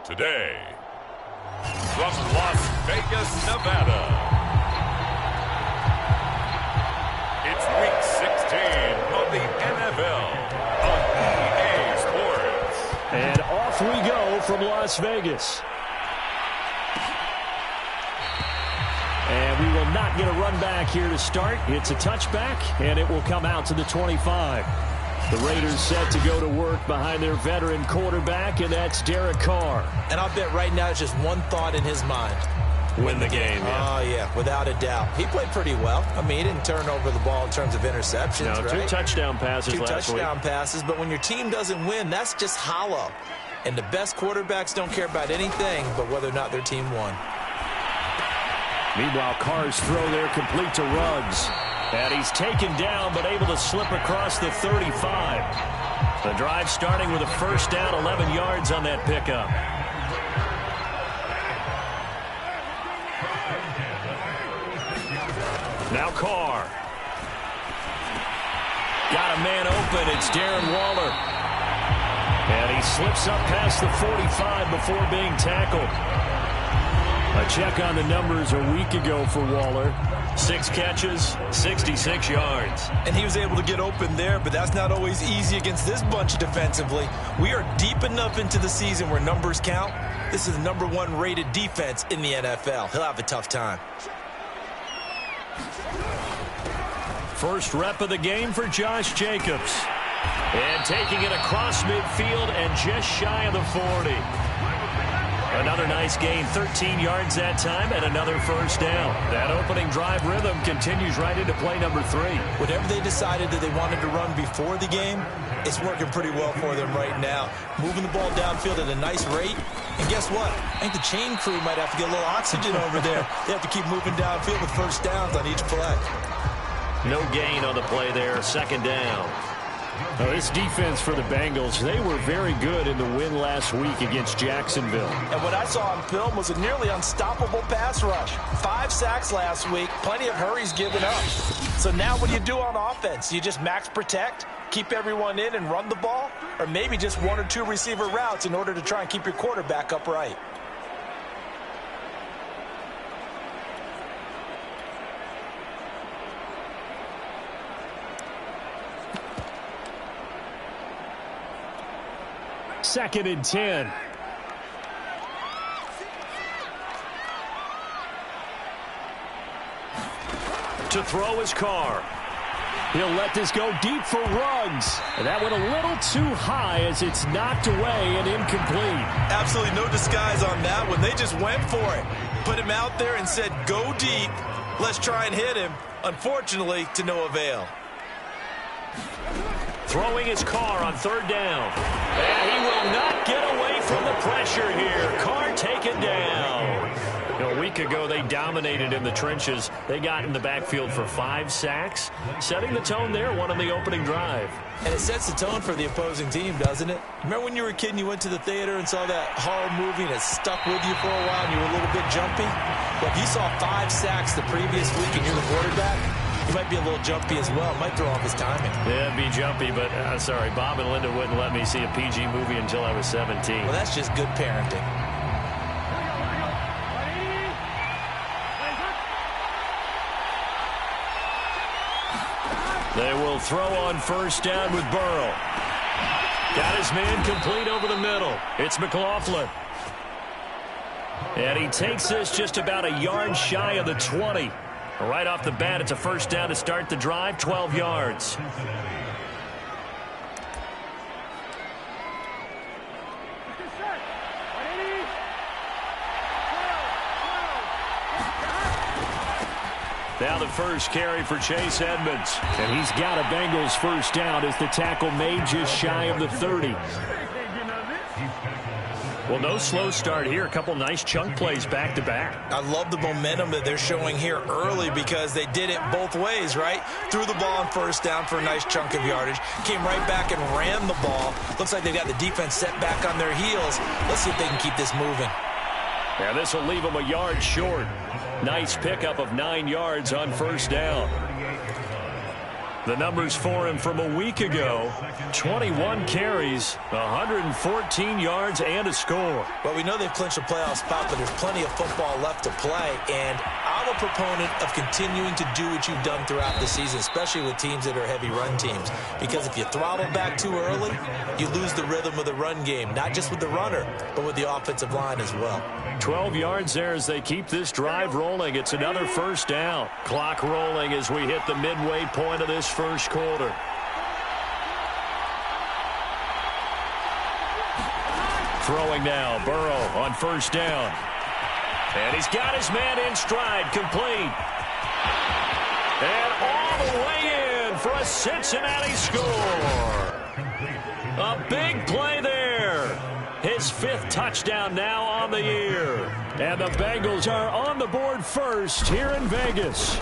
Today, from Las Vegas, Nevada, it's Week 16 of the NFL on EA Sports. And off we go from Las Vegas. And we will not get a run back here to start. It's a touchback, and it will come out to the 25. The Raiders set to go to work behind their veteran quarterback, and that's Derek Carr. And I'll bet right now it's just one thought in his mind. Win the game. Yeah. Oh, yeah, without a doubt. He played pretty well. I mean, he didn't turn over the ball in terms of interceptions, no, right? Two touchdown passes last week. 2 touchdown passes, but when your team doesn't win, that's just hollow. And the best quarterbacks don't care about anything but whether or not their team won. Meanwhile, Carr's throw there complete to Ruggs. And he's taken down, but able to slip across the 35. The drive starting with a first down, 11 yards on that pickup. Now Carr. Got a man open. It's Darren Waller. And he slips up past the 45 before being tackled. A check on the numbers a week ago for Waller. 6 catches, 66 yards. And he was able to get open there, but that's not always easy against this bunch defensively. We are deep enough into the season where numbers count. This is the #1 rated defense in the NFL. He'll have a tough time. First rep of the game for Josh Jacobs. And taking it across midfield and just shy of the 40. Another nice gain, 13 yards that time, and another first down. That opening drive rhythm continues right into play number 3. Whatever they decided that they wanted to run before the game, it's working pretty well for them right now. Moving the ball downfield at a nice rate. And guess what? I think the chain crew might have to get a little oxygen over there. They have to keep moving downfield with first downs on each play. No gain on the play there, second down. Now, this defense for the Bengals, they were very good in the win last week against Jacksonville. And what I saw on film was a nearly unstoppable pass rush. 5 sacks last week, plenty of hurries given up. So now what do you do on offense? You just max protect, keep everyone in and run the ball? Or maybe just 1 or 2 receiver routes in order to try and keep your quarterback upright? Second and 10. To throw his Carr. He'll let this go deep for Ruggs. And that went a little too high as it's knocked away and incomplete. Absolutely no disguise on that one. They just went for it. Put him out there and said, go deep. Let's try and hit him. Unfortunately, to no avail. Throwing his Carr on third down. And he will not get away from the pressure here. Carr taken down. A week ago, they dominated in the trenches. They got in the backfield for 5 sacks, setting the tone there, one on the opening drive. And it sets the tone for the opposing team, doesn't it? Remember when you were a kid and you went to the theater and saw that horror movie and it stuck with you for a while and you were a little bit jumpy? Well, if you saw 5 sacks the previous week and you're the quarterback, he might be a little jumpy as well. Might throw off his timing. Yeah, be jumpy, but sorry, Bob and Linda wouldn't let me see a PG movie until I was 17. Well, that's just good parenting. They will throw on first down with Burrow. Got his man complete over the middle. It's McLaughlin. And he takes this just about a yard shy of the 20. Right off the bat, it's a first down to start the drive, 12 yards. Now the first carry for Chase Edmonds. And he's got a Bengals first down as the tackle made just shy of the 30. Well, no slow start here. A couple nice chunk plays back-to-back. I love the momentum that they're showing here early because they did it both ways, right? Threw the ball on first down for a nice chunk of yardage. Came right back and ran the ball. Looks like they've got the defense set back on their heels. Let's see if they can keep this moving. Yeah, this will leave them a yard short. Nice pickup of 9 yards on first down. The numbers for him from a week ago: 21 carries, 114 yards, and a score. Well, we know they've clinched a playoff spot, but there's plenty of football left to play, and I'm a proponent of continuing to do what you've done throughout the season, especially with teams that are heavy run teams, because if you throttle back too early, you lose the rhythm of the run game, not just with the runner, but with the offensive line as well. 12 yards there as they keep this drive rolling. It's another first down. Clock rolling as we hit the midway point of this first quarter. Throwing now, Burrow on first down. And he's got his man in stride, complete. And all the way in for a Cincinnati score. A big play there. His 5th touchdown now on the year. And the Bengals are on the board first here in Vegas.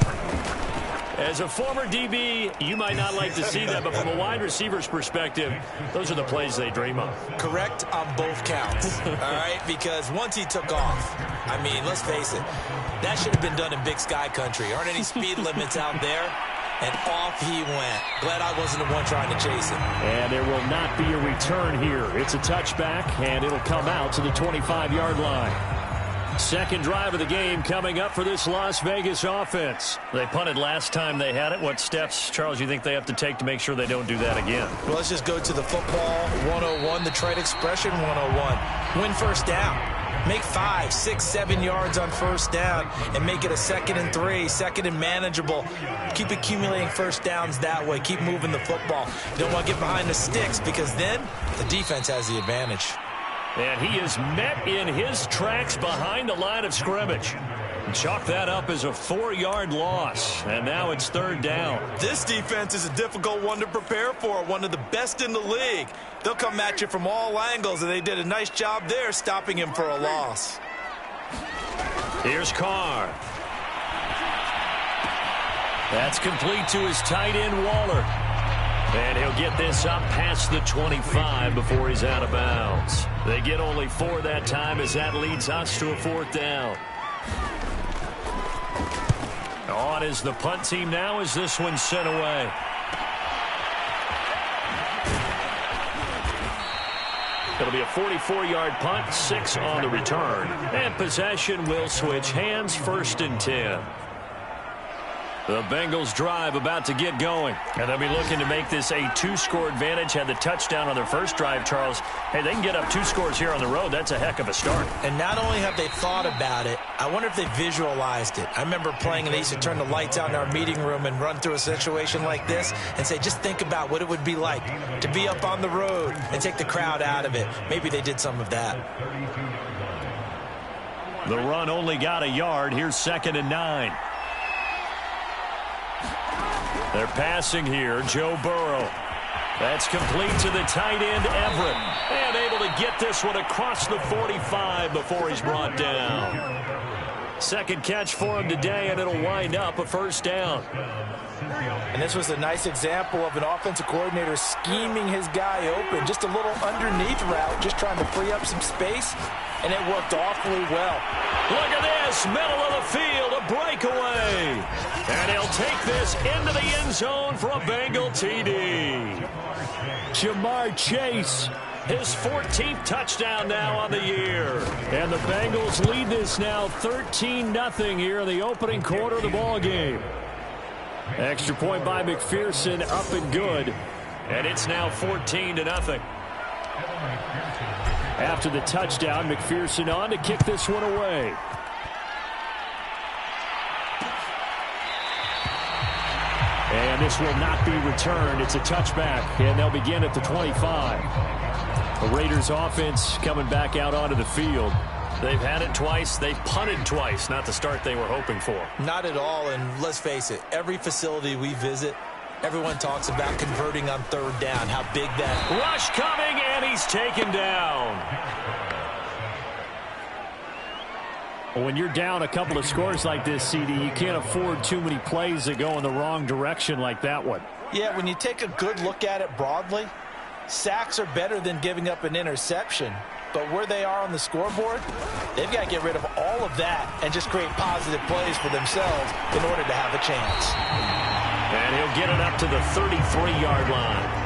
As a former DB, you might not like to see that, but from a wide receiver's perspective, those are the plays they dream of. Correct on both counts, all right? Because once he took off, I mean, let's face it, that should have been done in Big Sky country. Aren't any speed limits out there? And off he went. Glad I wasn't the one trying to chase him. And there will not be a return here. It's a touchback, and it'll come out to the 25-yard line. Second drive of the game coming up for this Las Vegas offense. They punted last time they had it. What steps, Charles, you think they have to take to make sure they don't do that again? Well, let's just go to the football 101, the trade expression 101. Win first down. Make 5, 6, 7 yards on first down and make it a 2nd and 3, 2nd and manageable. Keep accumulating first downs that way. Keep moving the football. You don't want to get behind the sticks because then the defense has the advantage. And he is met in his tracks behind the line of scrimmage. Chalk that up as a 4-yard loss. And now it's 3rd down. This defense is a difficult one to prepare for, one of the best in the league. They'll come at you from all angles, and they did a nice job there stopping him for a loss. Here's Carr. That's complete to his tight end, Waller. And he'll get this up past the 25 before he's out of bounds. They get only 4 that time as that leads us to a 4th down. On is the punt team now as this one's sent away. It'll be a 44-yard punt, 6 on the return. And possession will switch hands, 1st and 10. The Bengals drive about to get going. And they'll be looking to make this a 2-score advantage. Had the touchdown on their first drive, Charles. Hey, they can get up 2 scores here on the road. That's a heck of a start. And not only have they thought about it, I wonder if they visualized it. I remember playing, and they used to turn the lights out in our meeting room and run through a situation like this and say, just think about what it would be like to be up on the road and take the crowd out of it. Maybe they did some of that. The run only got a yard. Here's 2nd and 9. They're passing here. Joe Burrow. That's complete to the tight end, Everett. And able to get this one across the 45 before he's brought down. Second catch for him today, and it'll wind up a 1st down. And this was a nice example of an offensive coordinator scheming his guy open. Just a little underneath route, just trying to free up some space, and it worked awfully well. Look at this, middle of the field, a breakaway. And he'll take this into the end zone for a Bengal TD. Jamar Chase, his 14th touchdown now on the year. And the Bengals lead this now 13-0 here in the opening quarter of the ball game. Extra point by McPherson, up and good. And it's now 14-0. After the touchdown, McPherson on to kick this one away. And this will not be returned. It's a touchback, and they'll begin at the 25. The Raiders offense coming back out onto the field. They've had it twice. They've punted twice. Not the start they were hoping for. Not at all, and let's face it, every facility we visit, everyone talks about converting on 3rd down, how big that... Rush coming, and he's taken down. When you're down a couple of scores like this, CD, you can't afford too many plays that go in the wrong direction like that one. Yeah, when you take a good look at it broadly, sacks are better than giving up an interception. But where they are on the scoreboard, they've got to get rid of all of that and just create positive plays for themselves in order to have a chance. And he'll get it up to the 33-yard line.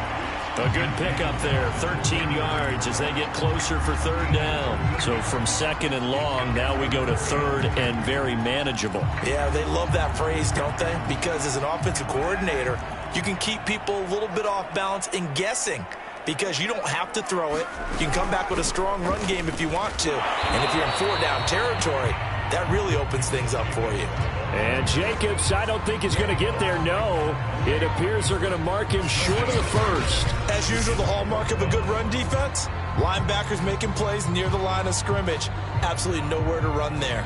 A good pickup there, 13 yards as they get closer for third down. So from second and long, now we go to third and very manageable. Yeah, they love that phrase, don't they? Because as an offensive coordinator, you can keep people a little bit off balance and guessing because you don't have to throw it. You can come back with a strong run game if you want to. And if you're in four-down territory, that really opens things up for you. And Jacobs, I don't think he's going to get there, no. It appears they're going to mark him short of the first. As usual, the hallmark of a good run defense, linebackers making plays near the line of scrimmage. Absolutely nowhere to run there.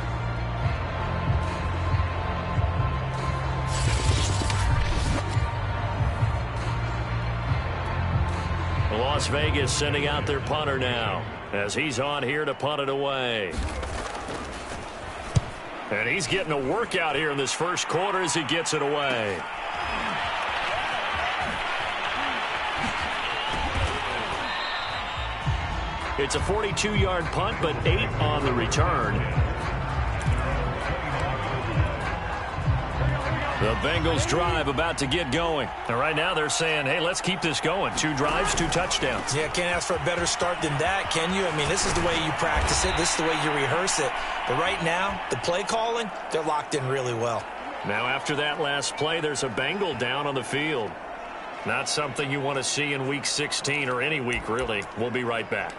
Las Vegas sending out their punter now as he's on here to punt it away. And he's getting a workout here in this first quarter as he gets it away. It's a 42-yard punt, but 8 on the return. The Bengals drive about to get going. And right now they're saying, hey, let's keep this going. 2 drives, 2 touchdowns. Yeah, can't ask for a better start than that, can you? I mean, this is the way you practice it. This is the way you rehearse it. But right now, the play calling, they're locked in really well. Now after that last play, there's a Bengal down on the field. Not something you want to see in Week 16 or any week, really. We'll be right back.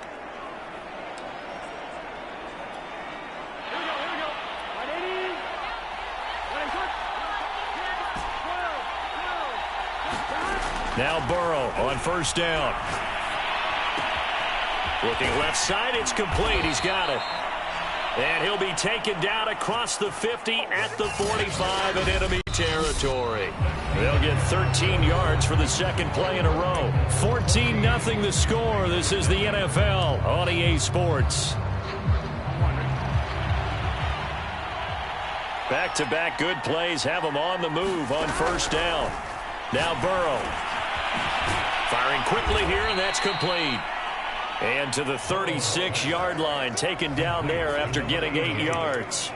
Now Burrow on first down. Looking left side, it's complete. He's got it. And he'll be taken down across the 50 at the 45 in enemy territory. They'll get 13 yards for the second play in a row. 14-0 the score. This is the NFL on EA Sports. Back-to-back good plays have them on the move on first down. Now Burrow. Firing quickly here, and that's complete. And to the 36-yard line, taken down there after getting 8 yards.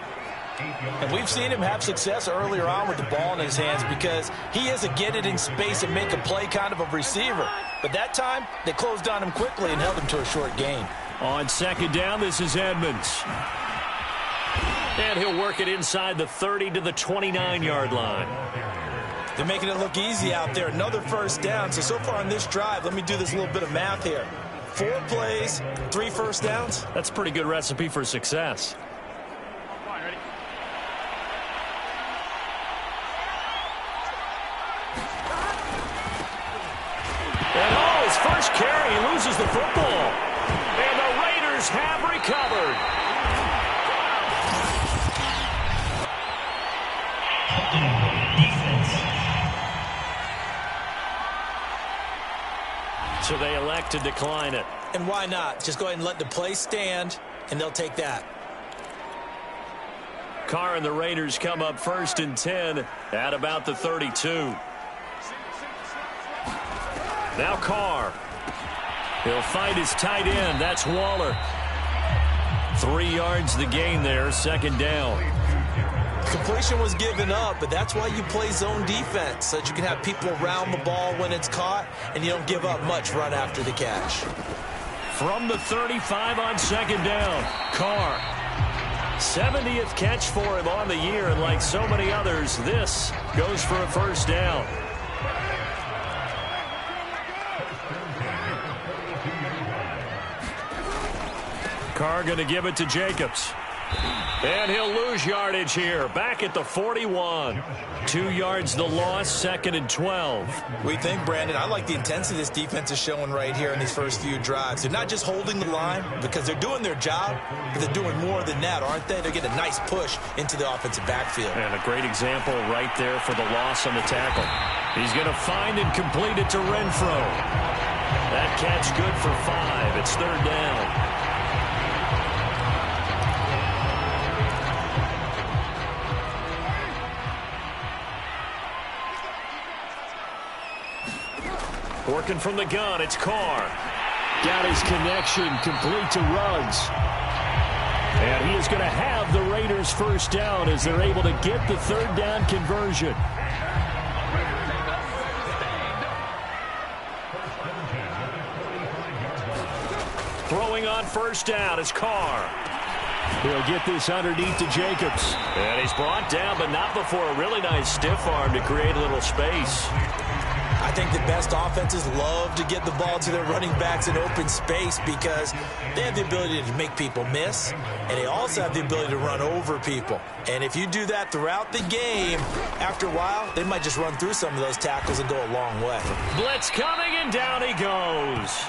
And we've seen him have success earlier on with the ball in his hands because he is a get it in space and make a play kind of a receiver. But that time, they closed on him quickly and held him to a short gain. On second down, this is Edmonds. And he'll work it inside the 30 to the 29-yard line. They're making it look easy out there. Another first down. So far on this drive, let me do this little bit of math here. 4 plays, 3 first downs. That's a pretty good recipe for success. And his first carry, he loses the football. And the Raiders have recovered. So they elect to decline it. And why not? Just go ahead and let the play stand, and they'll take that. Carr and the Raiders come up first and 10 at about the 32. Now Carr. He'll find his tight end. That's Waller. 3 yards the gain there, second down. Completion was given up, but that's why you play zone defense, so that you can have people around the ball when it's caught, and you don't give up much run after the catch. From the 35 on second down, Carr. 70th catch for him on the year, and like so many others, this goes for a first down. Carr going to give it to Jacobs. And he'll lose yardage here. Back at the 41. 2 yards the loss, second and 12. We think, Brandon, I like the intensity this defense is showing right here in these first few drives. They're not just holding the line because they're doing their job, but they're doing more than that, aren't they? They're getting a nice push into the offensive backfield. And a great example right there for the loss on the tackle. He's going to find and complete it to Renfro. That catch good for 5. It's third down. Working from the gun, it's Carr. Got his connection, complete to Ruggs. And he is going to have the Raiders first down as they're able to get the third down conversion. Throwing on first down is Carr. He'll get this underneath to Jacobs. And he's brought down, but not before a really nice stiff arm to create a little space. I think the best offenses love to get the ball to their running backs in open space because they have the ability to make people miss, and they also have the ability to run over people. And if you do that throughout the game, after a while, they might just run through some of those tackles and go a long way. Blitz coming, and down he goes.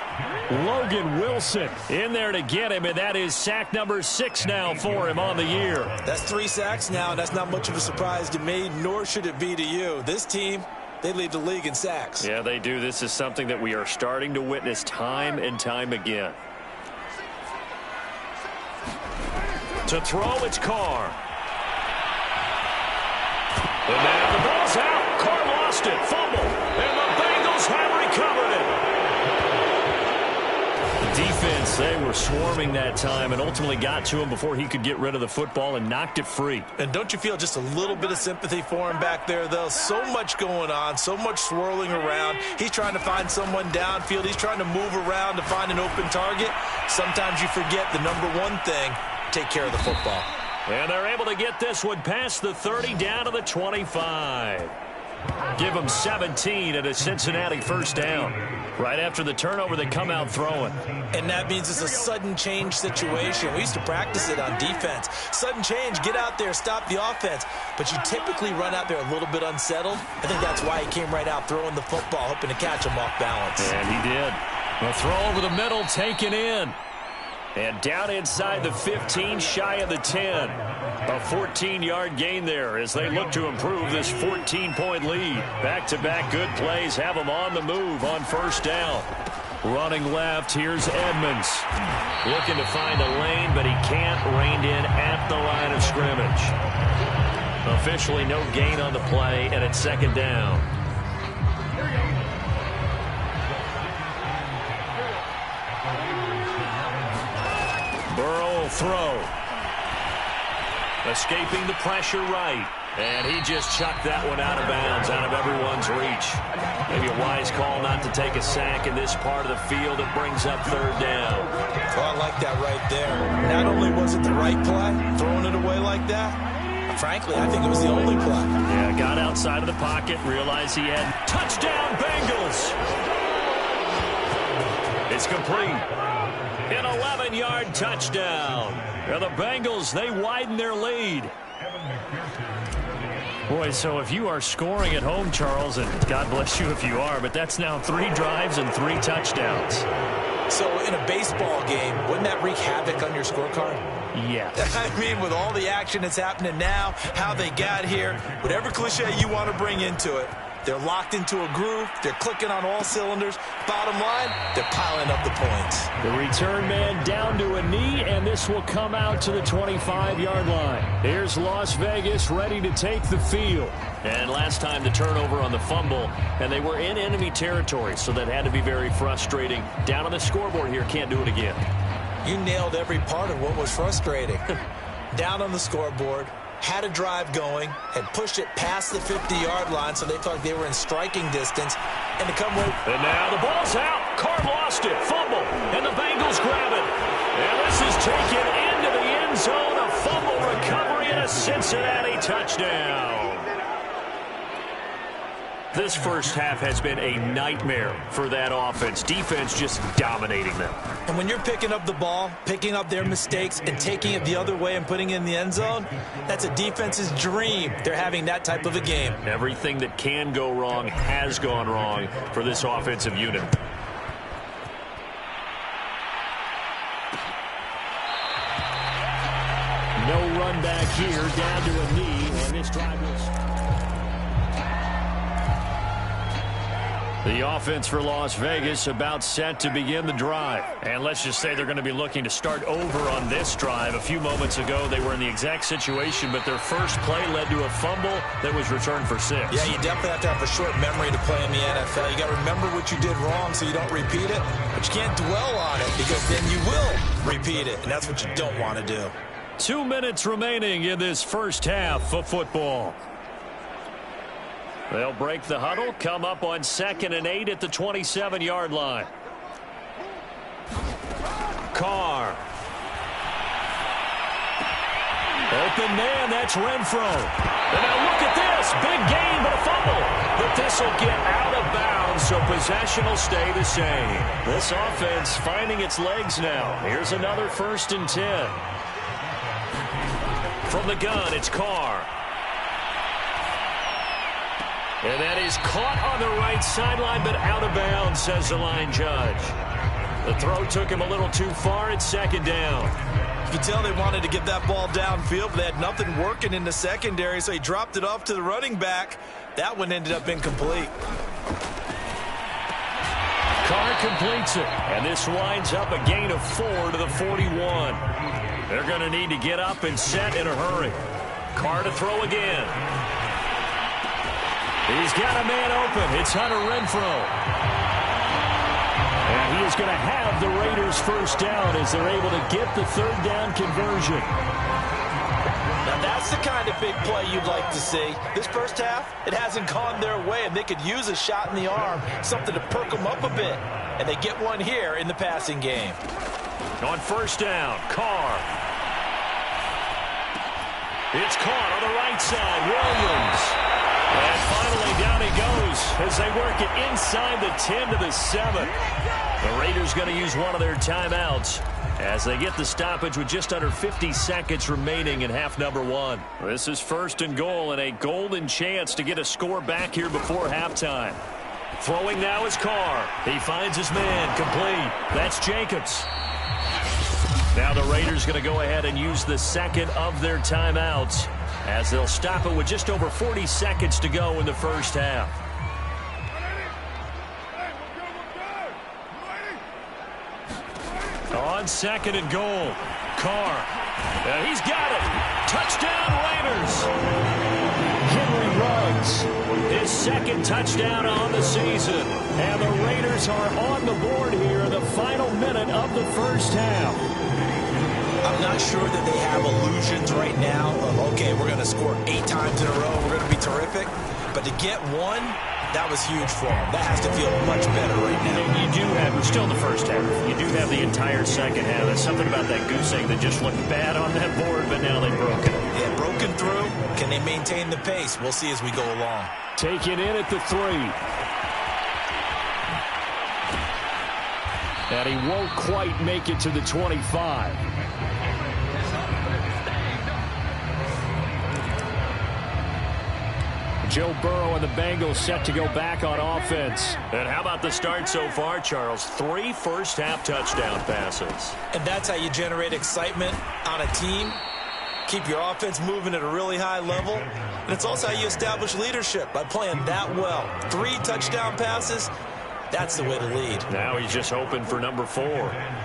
Logan Wilson in there to get him, and that is sack number 6 now for him on the year. That's 3 sacks now, and that's not much of a surprise to me, nor should it be to you. This team, they lead the league in sacks. Yeah, they do. This is something that we are starting to witness time and time again. To throw, it's Carr. And now the ball's out. Carr lost it. Fumble. And the Bengals have recovered it. The defense, they were swarming that time and ultimately got to him before he could get rid of the football and knocked it free. And don't you feel just a little bit of sympathy for him back there, though? So much going on, so much swirling around. He's trying to find someone downfield. He's trying to move around to find an open target. Sometimes you forget the number one thing, take care of the football. And they're able to get this one past the 30 down to the 25. Give them 17 at a Cincinnati first down. Right after the turnover, they come out throwing. And that means it's a sudden change situation. We used to practice it on defense. Sudden change, get out there, stop the offense. But you typically run out there a little bit unsettled. I think that's why he came right out throwing the football, hoping to catch him off balance. And he did. A throw over the middle, taken in. And down inside the 15, shy of the 10. A 14-yard gain there as they look to improve this 14-point lead. Back-to-back good plays have them on the move on first down. Running left, here's Edmonds. Looking to find a lane, but he can't. Reined in at the line of scrimmage. Officially no gain on the play, and it's second down. Burrow will throw. Escaping the pressure right. And he just chucked that one out of bounds, out of everyone's reach. Maybe a wise call not to take a sack in this part of the field. It brings up third down. Well, I like that right there. Not only was it the right play, throwing it away like that, frankly, I think it was the only play. Yeah, got outside of the pocket, realized he had touchdown Bengals. It's complete. An 11-yard touchdown. And the Bengals, they widen their lead. Boy, so if you are scoring at home, Charles, and God bless you if you are, but that's now 3 drives and 3 touchdowns. So in a baseball game, wouldn't that wreak havoc on your scorecard? Yeah. I mean, with all the action that's happening now, how they got here, whatever cliche you want to bring into it, they're locked into a groove. They're clicking on all cylinders. Bottom line, they're piling up the points. The return man down to a knee, and this will come out to the 25-yard line. Here's Las Vegas ready to take the field. And last time the turnover on the fumble, and they were in enemy territory, so that had to be very frustrating. Down on the scoreboard here, can't do it again. You nailed every part of what was frustrating. Down on the scoreboard, had a drive going, had pushed it past the 50-yard line so they felt like they were in striking distance, and to come right... And now the ball's out. Carr lost it. Fumble. And the Bengals grab it. And this is taken into the end zone. A fumble recovery and a Cincinnati touchdown. This first half has been a nightmare for that offense. Defense just dominating them. And when you're picking up the ball, picking up their mistakes, and taking it the other way and putting it in the end zone, that's a defense's dream. They're having that type of a game. Everything that can go wrong has gone wrong for this offensive unit. No run back here, down to a knee, and this drive was... The offense for Las Vegas about set to begin the drive. And let's just say they're going to be looking to start over on this drive. A few moments ago, they were in the exact situation, but their first play led to a fumble that was returned for 6. Yeah, you definitely have to have a short memory to play in the NFL. You got to remember what you did wrong so you don't repeat it, but you can't dwell on it because then you will repeat it, and that's what you don't want to do. 2 minutes remaining in this first half of football. They'll break the huddle, come up on 2nd and 8 at the 27-yard line. Carr. Open man, that's Renfro. And now look at this. Big gain, but a fumble. But this will get out of bounds, so possession will stay the same. This offense finding its legs now. Here's another 1st and 10. From the gun, it's Carr. And that is caught on the right sideline, but out of bounds, says the line judge. The throw took him a little too far. It's 2nd down. You can tell they wanted to get that ball downfield, but they had nothing working in the secondary, so he dropped it off to the running back. That one ended up incomplete. Carr completes it, and this winds up a gain of 4 to the 41. They're going to need to get up and set in a hurry. Carr to throw again. He's got a man open. It's Hunter Renfro. And he is going to have the Raiders' 1st down as they're able to get the 3rd down conversion. Now that's the kind of big play you'd like to see. This first half, it hasn't gone their way, and they could use a shot in the arm, something to perk them up a bit. And they get one here in the passing game. On 1st down, Carr. It's caught on the right side, Williams. And finally down he goes as they work it inside the 10 to the 7. The Raiders going to use one of their timeouts as they get the stoppage with just under 50 seconds remaining in half number 1. This is 1st and goal and a golden chance to get a score back here before halftime. Throwing now is Carr. He finds his man, complete. That's Jacobs. Now the Raiders going to go ahead and use the 2nd of their timeouts as they'll stop it with just over 40 seconds to go in the 1st half. On 2nd and goal, Carr. And he's got it. Touchdown, Raiders. Henry Ruggs, his 2nd touchdown on the season. And the Raiders are on the board here in the final minute of the 1st half. I'm not sure that they have illusions right now of, okay, we're going to score 8 times in a row, we're going to be terrific. But to get one, that was huge for them. That has to feel much better right now. You do have, we're still in the 1st half. You do have the entire 2nd half. There's something about that goose egg that just looked bad on that board, but now they've broken it. Yeah, broken through. Can they maintain the pace? We'll see as we go along. Taken in at the 3. And he won't quite make it to the 25. Joe Burrow and the Bengals set to go back on offense. And how about the start so far, Charles? 3 first-half touchdown passes. And that's how you generate excitement on a team. Keep your offense moving at a really high level. And it's also how you establish leadership by playing that well. 3 touchdown passes. That's the way to lead. Now he's just hoping for number 4.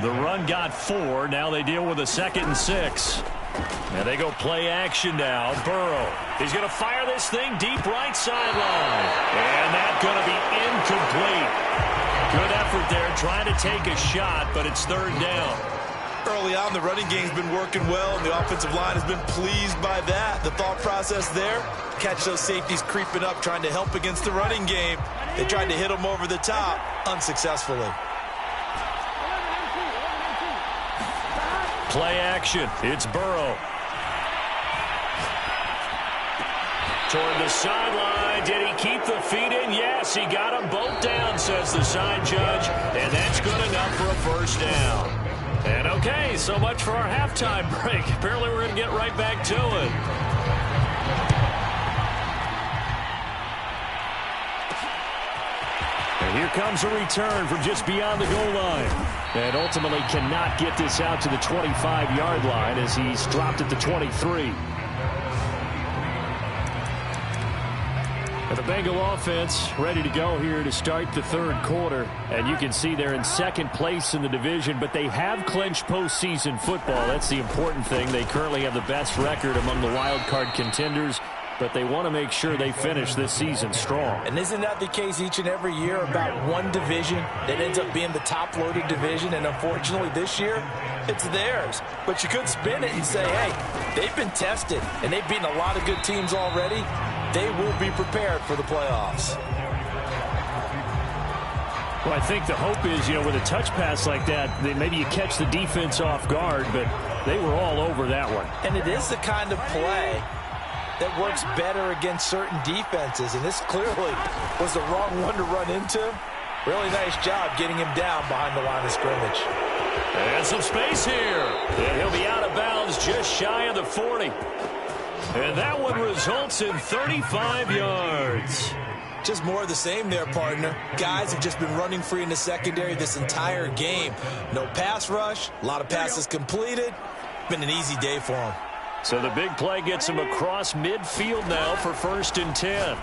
The run got 4. Now they deal with a 2nd and 6. And they go play action now. Burrow. He's going to fire this thing deep right sideline. And that's going to be incomplete. Good effort there trying to take a shot, but it's 3rd down. Early on, the running game's been working well, and the offensive line has been pleased by that. The thought process there, catch those safeties creeping up, trying to help against the running game. They tried to hit them over the top, unsuccessfully. Play action. It's Burrow. Toward the sideline. Did he keep the feet in? Yes, he got them both down, says the side judge. And that's good enough for a 1st down. And okay, so much for our halftime break. Apparently we're going to get right back to it. And here comes a return from just beyond the goal line. And ultimately cannot get this out to the 25-yard line as he's dropped at the 23. And the Bengal offense ready to go here to start the 3rd quarter. And you can see they're in 2nd place in the division, but they have clinched postseason football. That's the important thing. They currently have the best record among the wild card contenders, but they want to make sure they finish this season strong. And isn't that the case each and every year about one division that ends up being the top-loaded division? And unfortunately this year, it's theirs. But you could spin it and say, hey, they've been tested, and they've beaten a lot of good teams already. They will be prepared for the playoffs. Well, I think the hope is, with a touch pass like that, maybe you catch the defense off guard, but they were all over that one. And it is the kind of play that works better against certain defenses, and this clearly was the wrong one to run into. Really nice job getting him down behind the line of scrimmage. And some space here. And he'll be out of bounds just shy of the 40. And that one results in 35 yards. Just more of the same there, partner. Guys have just been running free in the secondary this entire game. No pass rush, a lot of passes completed. Been an easy day for them. So the big play gets him across midfield now for 1st and 10.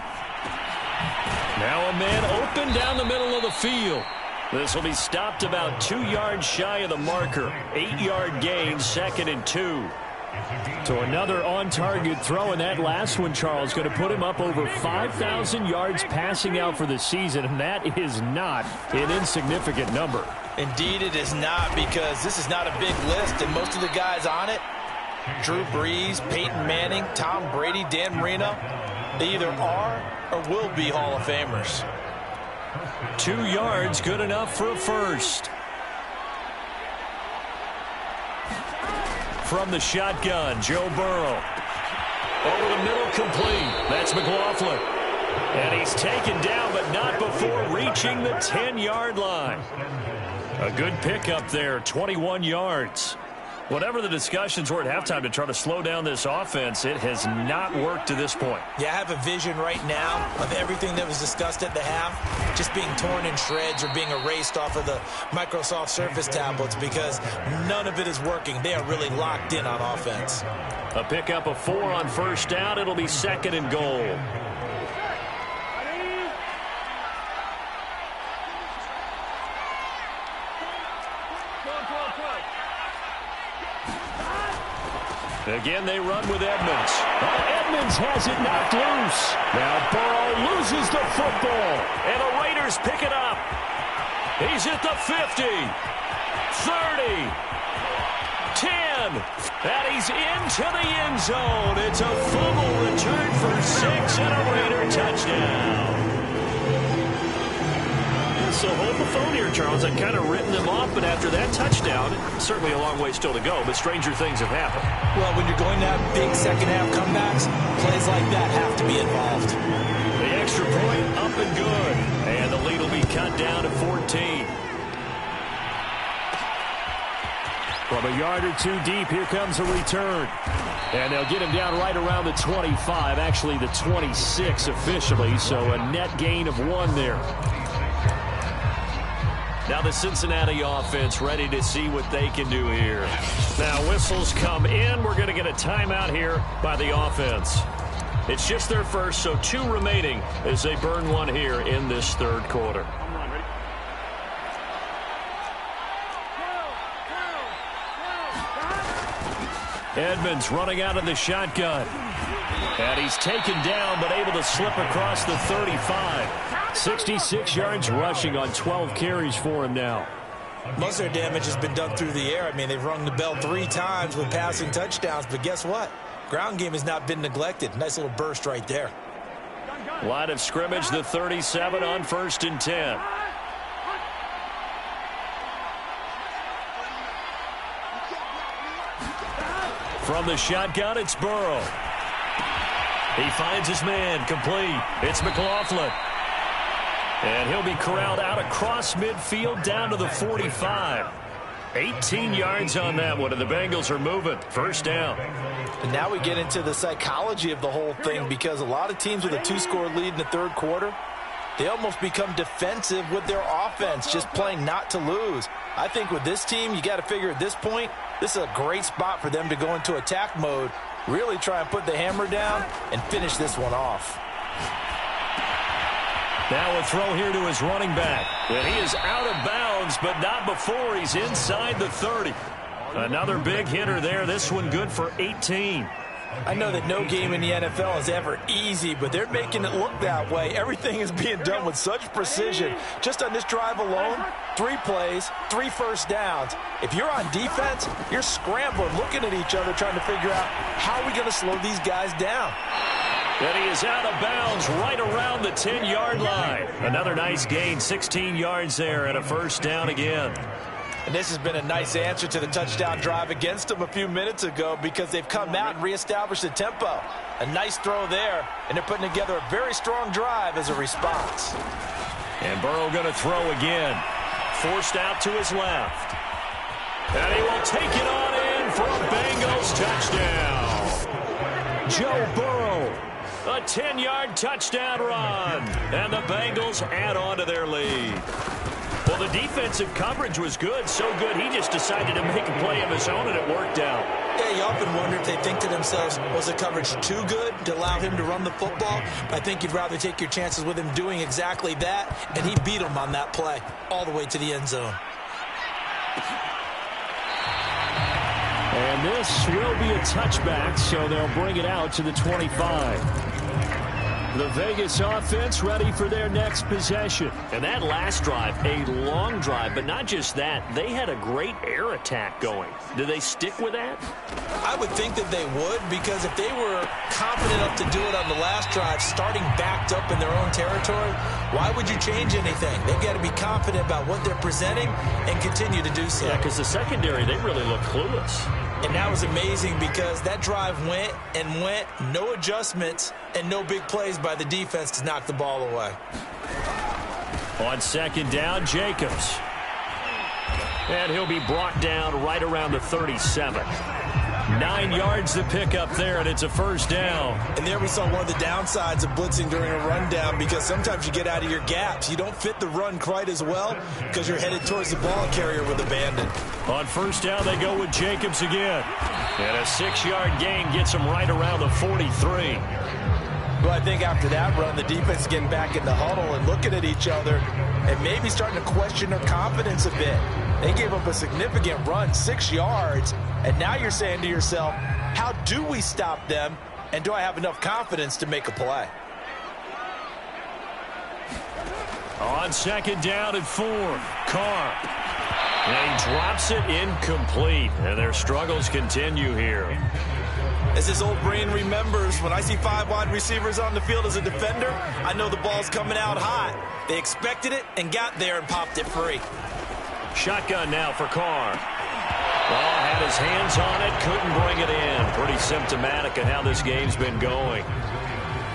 Now a man open down the middle of the field. This will be stopped about 2 yards shy of the marker. 8-yard gain, 2nd and 2. So another on-target throw, and that last one, Charles, going to put him up over 5,000 yards passing out for the season, and that is not an insignificant number. Indeed it is not, because this is not a big list, and most of the guys on it, Drew Brees, Peyton Manning, Tom Brady, Dan Marino, they either are or will be Hall of Famers. 2 yards, good enough for a first. From the shotgun, Joe Burrow. Over the middle, complete. That's McLaughlin. And he's taken down, but not before reaching the 10-yard line. A good pickup there, 21 yards. Whatever the discussions were at halftime to try to slow down this offense, it has not worked to this point. Yeah, I have a vision right now of everything that was discussed at the half just being torn in shreds or being erased off of the Microsoft Surface tablets, because none of it is working. They are really locked in on offense. A pickup of 4 on 1st down. It'll be 2nd and goal. Again, they run with Edmonds. Oh, Edmonds has it knocked loose. Now Burrow loses the football, and the Raiders pick it up. He's at the 50, 30, 10, and he's into the end zone. It's a fumble return for 6 and a Raider touchdown. So hold the phone here, Charles. I've kind of written them off, but after that touchdown, certainly a long way still to go, but stranger things have happened. Well, when you're going to have big second-half comebacks, plays like that have to be involved. The extra point up and good, and the lead will be cut down to 14. From a yard or 2 deep, here comes a return. And they'll get him down right around the 25, actually the 26 officially, so a net gain of 1 there. Now the Cincinnati offense ready to see what they can do here. Now whistles come in. We're going to get a timeout here by the offense. It's just their first, so 2 remaining as they burn 1 here in this 3rd quarter. Edmonds running out of the shotgun. And he's taken down, but able to slip across the 35. 66 yards rushing on 12 carries for him now. Most of their damage has been done through the air. I mean, they've rung the bell 3 times with passing touchdowns, but guess what? Ground game has not been neglected. Nice little burst right there. Line of scrimmage, the 37 on 1st and 10. From the shotgun, it's Burrow. He finds his man, complete. It's McLaughlin. And he'll be corralled out across midfield down to the 45. 18 yards on that one, and the Bengals are moving. 1st down. And now we get into the psychology of the whole thing, because a lot of teams with a 2-score lead in the 3rd quarter, they almost become defensive with their offense, just playing not to lose. I think with this team, you got to figure at this point, this is a great spot for them to go into attack mode, really try and put the hammer down and finish this one off. Now a throw here to his running back. And he is out of bounds, but not before he's inside the 30. Another big hitter there. This one good for 18. I know that no game in the NFL is ever easy, but they're making it look that way. Everything is being done with such precision. Just on this drive alone, 3 plays, 3 first downs. If you're on defense, you're scrambling, looking at each other, trying to figure out how are we going to slow these guys down. And he is out of bounds right around the 10-yard line. Another nice gain, 16 yards there, and a first down again. And this has been a nice answer to the touchdown drive against them a few minutes ago because they've come out and reestablished the tempo. A nice throw there, and they're putting together a very strong drive as a response. And Burrow going to throw again. Forced out to his left. And he will take it on in for a Bengals touchdown. Joe Burrow, a 10-yard touchdown run. And the Bengals add on to their lead. Well, the defensive coverage was good, so good he just decided to make a play of his own, and it worked out. Yeah, you often wonder if they think to themselves, was the coverage too good to allow him to run the football? I think you'd rather take your chances with him doing exactly that, and he beat him on that play all the way to the end zone. And this will be a touchback, so they'll bring it out to the 25. The Vegas offense ready for their next possession. And that last drive, a long drive, but not just that. They had a great air attack going. Do they stick with that? I would think that they would, because if they were confident enough to do it on the last drive, starting backed up in their own territory, why would you change anything? They've got to be confident about what they're presenting and continue to do so. Yeah, because the secondary, they really look clueless. And that was amazing because that drive went and went, no adjustments and no big plays by the defense to knock the ball away. On second down, Jacobs. And he'll be brought down right around the 37. 9 yards to pick up there, and it's a first down. And there we saw one of the downsides of blitzing during a rundown, because sometimes you get out of your gaps. You don't fit the run quite as well because you're headed towards the ball carrier with abandon. On first down, they go with Jacobs again. And a 6-yard gain gets them right around the 43. Well, I think after that run, the defense is getting back in the huddle and looking at each other and maybe starting to question their confidence a bit. They gave up a significant run, 6 yards, and now you're saying to yourself, how do we stop them, and do I have enough confidence to make a play? On second down and 4, Carr. And he drops it incomplete, and their struggles continue here. As his old brain remembers, when I see 5 wide receivers on the field as a defender, I know the ball's coming out hot. They expected it and got there and popped it free. Shotgun now for Carr. Well, had his hands on it, couldn't bring it in. Pretty symptomatic of how this game's been going.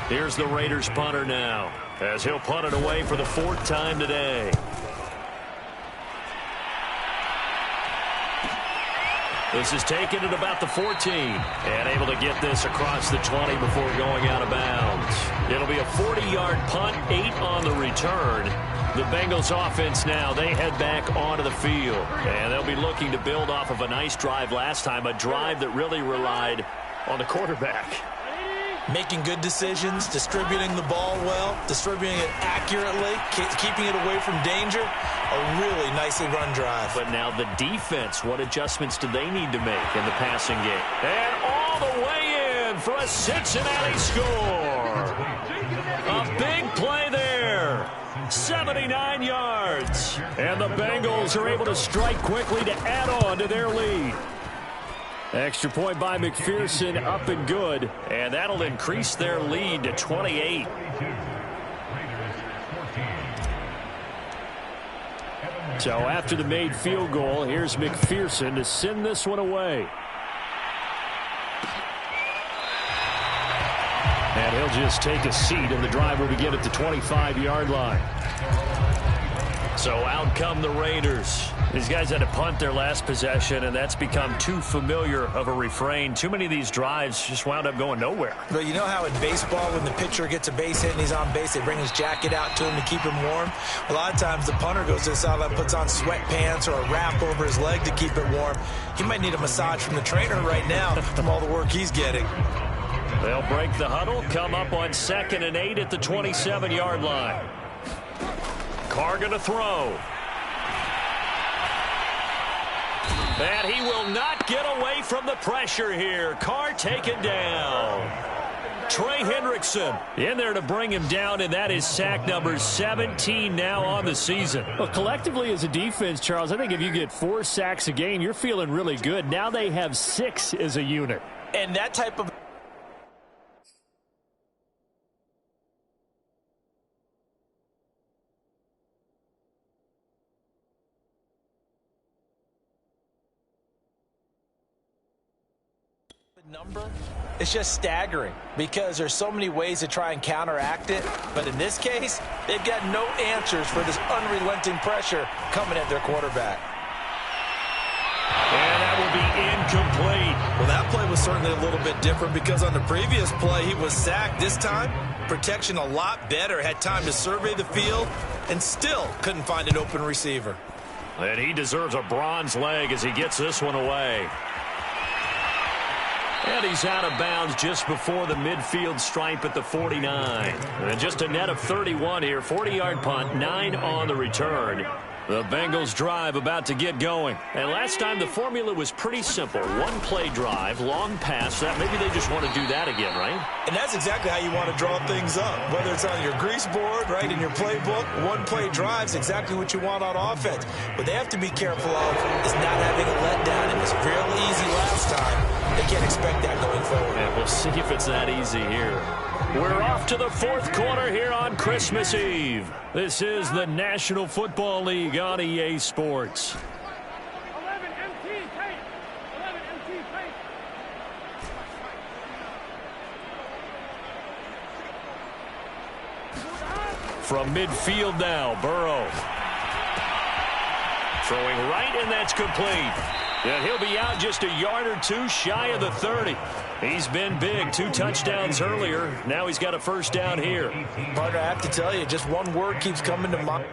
Here's the Raiders punter now, as he'll punt it away for the 4th time today. This is taken at about the 14, and able to get this across the 20 before going out of bounds. It'll be a 40-yard punt, 8 on the return. The Bengals offense now, they head back onto the field, and they'll be looking to build off of a nice drive last time, a drive that really relied on the quarterback. Making good decisions, distributing the ball well, distributing it accurately, keeping it away from danger. A really nicely run drive. But now the defense, what adjustments do they need to make in the passing game? And all the way in for a Cincinnati score. A big play there. 79 yards. And the Bengals are able to strike quickly to add on to their lead. Extra point by McPherson, up and good. And that'll increase their lead to 28. So after the made field goal, here's McPherson to send this one away. And he'll just take a seat, and the drive will begin at the 25-yard line. So out come the Raiders. These guys had to punt their last possession, and that's become too familiar of a refrain. Too many of these drives just wound up going nowhere. But you know how in baseball, when the pitcher gets a base hit and he's on base, they bring his jacket out to him to keep him warm? A lot of times the punter goes to the sideline, puts on sweatpants or a wrap over his leg to keep it warm. He might need a massage from the trainer right now from all the work he's getting. They'll break the huddle, come up on 2nd and 8 at the 27-yard line. Carr going to throw. And he will not get away from the pressure here. Carr taken down. Trey Hendrickson in there to bring him down, and that is sack number 17 now on the season. Well, collectively as a defense, Charles, I think if you get 4 sacks a game, you're feeling really good. Now they have 6 as a unit. And that type of Number, it's just staggering because there's so many ways to try and counteract it. But in this case, they've got no answers for this unrelenting pressure coming at their quarterback. And that will be incomplete. Well, that play was certainly a little bit different because on the previous play, he was sacked. This time, protection a lot better. Had time to survey the field and still couldn't find an open receiver. And he deserves a bronze leg as he gets this one away. And he's out of bounds just before the midfield stripe at the 49. And just a net of 31 here. 40-yard punt, 9 on the return. The Bengals drive about to get going. And last time the formula was pretty simple. One-play drive, long pass. That maybe they just want to do that again, right? And that's exactly how you want to draw things up. Whether it's on your grease board, right, in your playbook, one-play drive's exactly what you want on offense. What they have to be careful of is not having a letdown. It was real easy last time. They can't expect that going forward. And we'll see if it's that easy here. We're off to the fourth quarter here on Christmas Eve. This is the National Football League on EA Sports. 11 MT tape. 11 MT tape. From midfield now, Burrow. Throwing right, and that's complete. And he'll be out just a yard or two shy of the 30. He's been big. 2 touchdowns earlier. Now he's got a first down here. Partner, I have to tell you, just one word keeps coming to mind.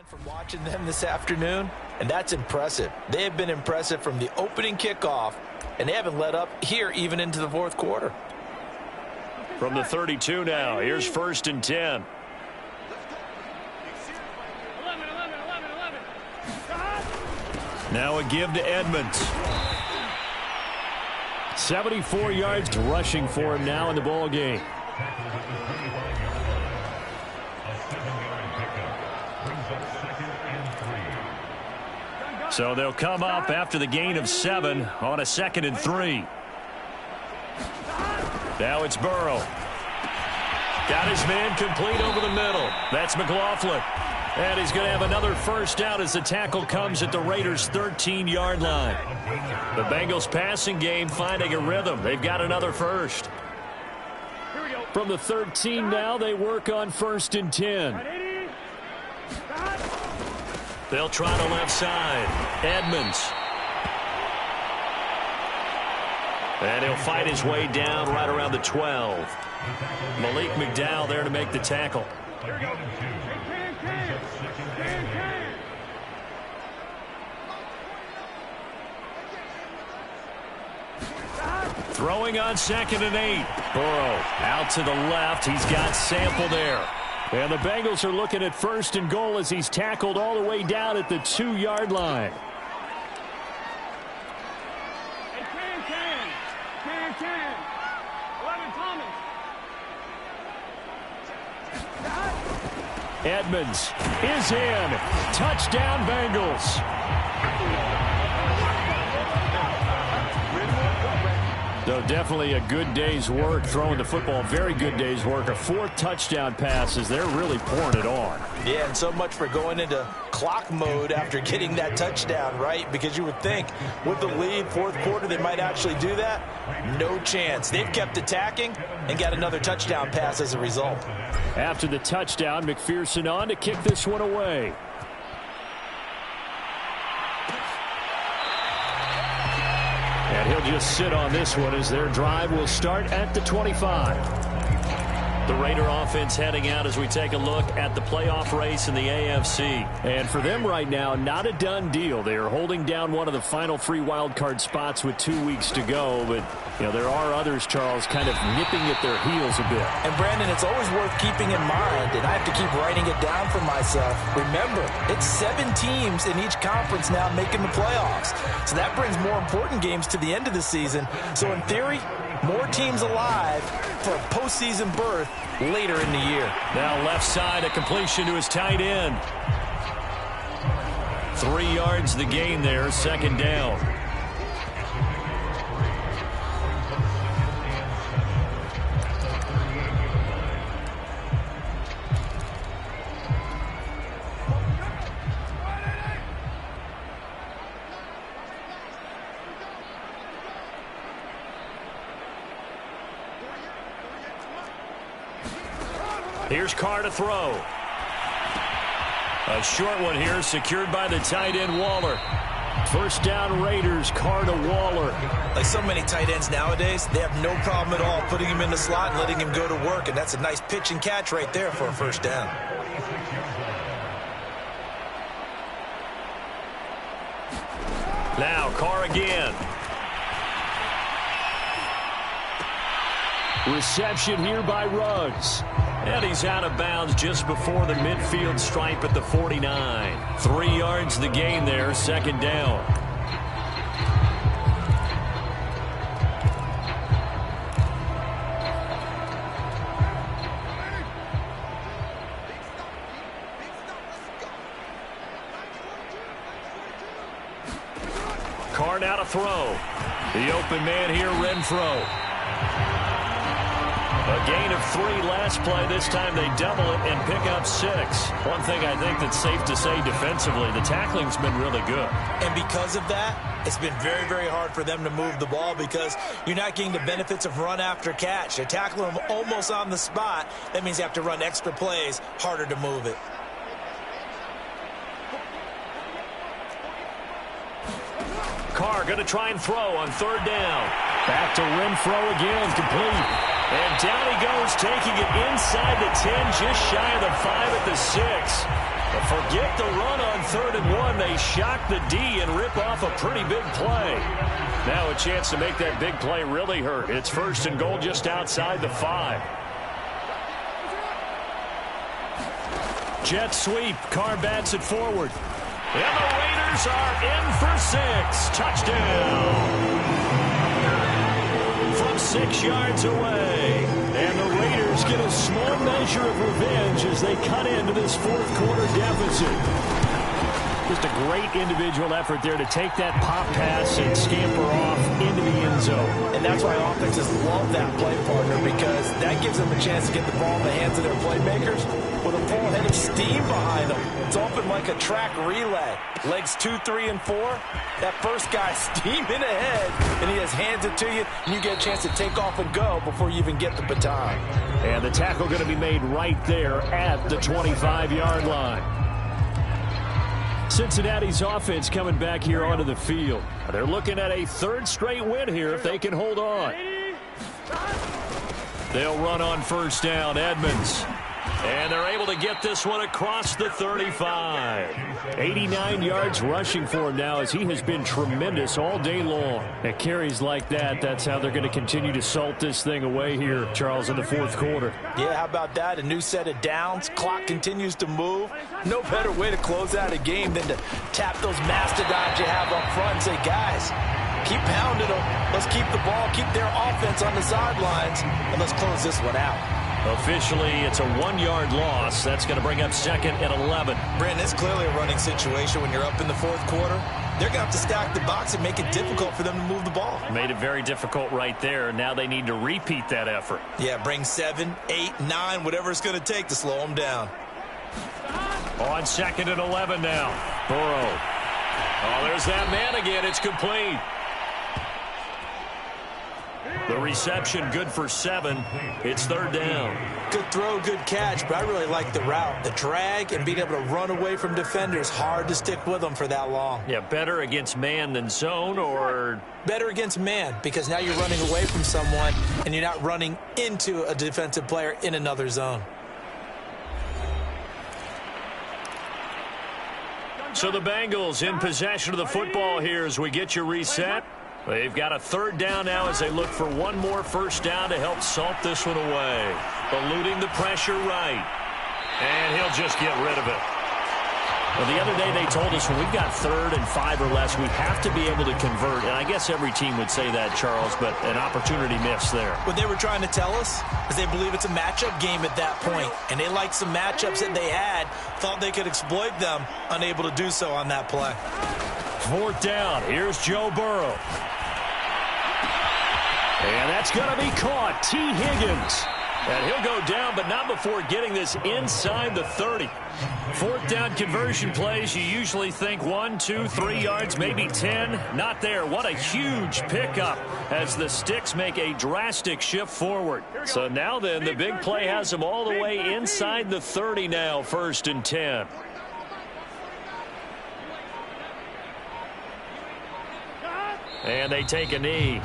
From watching them this afternoon, and that's impressive. They have been impressive from the opening kickoff, and they haven't let up here even into the fourth quarter. From the 32 now, here's 1st and 10. 11. Now a give to Edmonds. 74 yards rushing for him now in the ball game. So they'll come up after the gain of 7 on a 2nd and 3. Now it's Burrow. Got his man complete over the middle. That's McLaughlin. And he's going to have another first down as the tackle comes at the Raiders' 13-yard line. The Bengals passing game finding a rhythm. They've got another first. From the 13 now, they work on 1st and 10. They'll try the left side. Edmonds. And he'll fight his way down right around the 12. Malik McDowell there to make the tackle. Throwing on 2nd and 8. Burrow out to the left. He's got Sample there. And the Bengals are looking at 1st and goal as he's tackled all the way down at the 2-yard line. Can. 11 Thomas. Edmonds is in. Touchdown, Bengals. So definitely a good day's work throwing the football. Very good day's work. A 4th touchdown pass as they're really pouring it on. Yeah, and so much for going into clock mode after getting that touchdown, right? Because you would think with the lead, fourth quarter, they might actually do that. No chance. They've kept attacking and got another touchdown pass as a result. After the touchdown, McPherson on to kick this one away. And he'll just sit on this one as their drive will start at the 25. The Raider offense heading out as we take a look at the playoff race in the AFC. And for them right now, not a done deal. They are holding down one of the final 3 wildcard spots with 2 weeks to go. But, you know, there are others, Charles, kind of nipping at their heels a bit. And, Brandon, it's always worth keeping in mind, and I have to keep writing it down for myself. Remember, it's 7 teams in each conference now making the playoffs. So that brings more important games to the end of the season. So, in theory, more teams alive for a postseason berth later in the year. Now left side, a completion to his tight end. 3 yards the gain there, 2nd down. Here's Carr to throw. A short one here, secured by the tight end Waller. First down Raiders, Carr to Waller. Like so many tight ends nowadays, they have no problem at all putting him in the slot and letting him go to work, and that's a nice pitch and catch right there for a first down. Now Carr again. Reception here by Ruggs. And he's out of bounds just before the midfield stripe at the 49. 3 yards the gain there, 2nd down. Carr now to throw. The open man here, Renfro. A gain of 3 last play. This time they double it and pick up 6. One thing I think that's safe to say defensively, the tackling's been really good. And because of that, it's been very, very hard for them to move the ball because you're not getting the benefits of run after catch. They're tackling them almost on the spot. That means you have to run extra plays, harder to move it. Carr going to try and throw on 3rd down. Back to Renfro again, complete. And down he goes, taking it inside the 10, just shy of the 5 at the 6. But forget the run on 3rd and 1. They shock the D and rip off a pretty big play. Now a chance to make that big play really hurt. It's 1st and goal just outside the 5. Jet sweep. Carr bats it forward. And the Raiders are in for 6. Touchdown. From 6 yards away. And the Raiders get a small measure of revenge as they cut into this 4th quarter deficit. Just a great individual effort there to take that pop pass and scamper off into the end zone. And that's why offenses love that play partner, because that gives them a chance to get the ball in the hands of their playmakers with a full head of steam behind them. It's open like a track relay. Legs 2, 3, and 4. That first guy steaming ahead, and he just hands it to you, and you get a chance to take off and go before you even get the baton. And the tackle going to be made right there at the 25-yard line. Cincinnati's offense coming back here onto the field. They're looking at a 3rd straight win here if they can hold on. They'll run on 1st down. Edmonds. And they're able to get this one across the 35. 89 yards rushing for him now, as he has been tremendous all day long. At carries like that, that's how they're going to continue to salt this thing away here, Charles, in the 4th quarter. Yeah, how about that? A new set of downs. Clock continues to move. No better way to close out a game than to tap those mastodons you have up front and say, guys, keep pounding them. Let's keep the ball, keep their offense on the sidelines, and let's close this one out. Officially, it's a 1-yard loss. That's going to bring up 2nd and 11. Brandon, it's clearly a running situation when you're up in the 4th quarter. They're going to have to stack the box and make it difficult for them to move the ball. Made it very difficult right there. Now they need to repeat that effort. Yeah, bring 7, 8, 9, whatever it's going to take to slow them down. On 2nd and 11 now. Burrow. Oh, there's that man again. It's complete. The reception good for 7. It's 3rd down. Good throw, good catch, but I really like the route. The drag and being able to run away from defenders. Hard to stick with them for that long. Yeah, better against man than zone, or? Better against man, because now you're running away from someone and you're not running into a defensive player in another zone. So the Bengals in possession of the football here as we get your reset. They've got a 3rd down now as they look for one more 1st down to help salt this one away. Eluding the pressure right. And he'll just get rid of it. Well, the other day they told us when we've got 3rd and 5 or less, we have to be able to convert. And I guess every team would say that, Charles, but an opportunity missed there. What they were trying to tell us is they believe it's a matchup game at that point. And they liked some matchups that they had, thought they could exploit them, unable to do so on that play. 4th down. Here's Joe Burrow. And that's going to be caught. T. Higgins. And he'll go down, but not before getting this inside the 30. 4th down conversion plays, you usually think 1, 2, 3 yards, maybe 10. Not there. What a huge pickup as the Sticks make a drastic shift forward. So now then, the big play has them all the way inside the 30 now, 1st and 10. And they take a knee.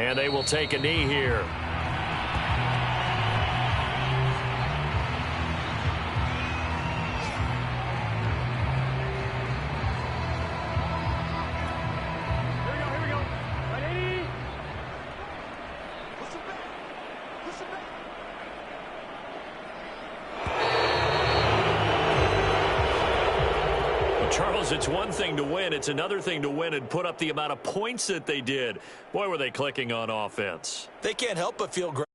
And they will take a knee here. Here we go. Ready? Charles, it's one thing to win. It's another thing to win and put up the amount of points that they did. Boy, were they clicking on offense. They can't help but feel great.